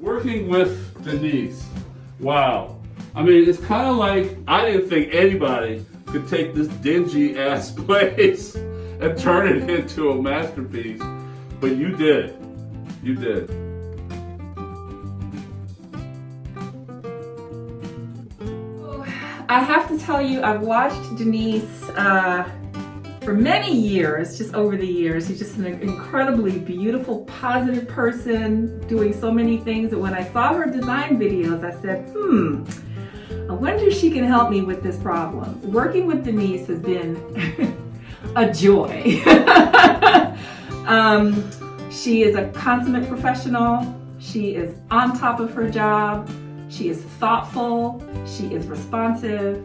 Working with Denise, wow. I mean, it's kind of like, I didn't think anybody could take this dingy ass place and turn it into a masterpiece, but you did. You did. I have to tell you, I've watched Denise for many years, just over the years. She's just an incredibly beautiful, positive person, doing so many things that when I saw her design videos, I said, I wonder if she can help me with this problem. Working with Denise has been a joy. She is a consummate professional. She is on top of her job. She is thoughtful. She is responsive.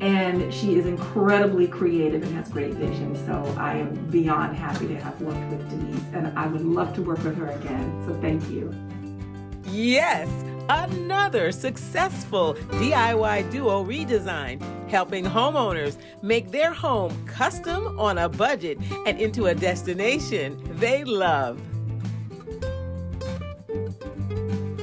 And she is incredibly creative and has great vision. So I am beyond happy to have worked with Denise, and I would love to work with her again. So thank you. Yes, another successful DIY duo redesign, helping homeowners make their home custom on a budget and into a destination they love.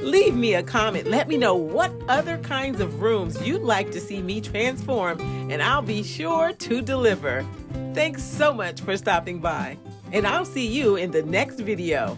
Leave me a comment. Let me know what other kinds of rooms you'd like to see me transform, and I'll be sure to deliver. Thanks so much for stopping by, and I'll see you in the next video.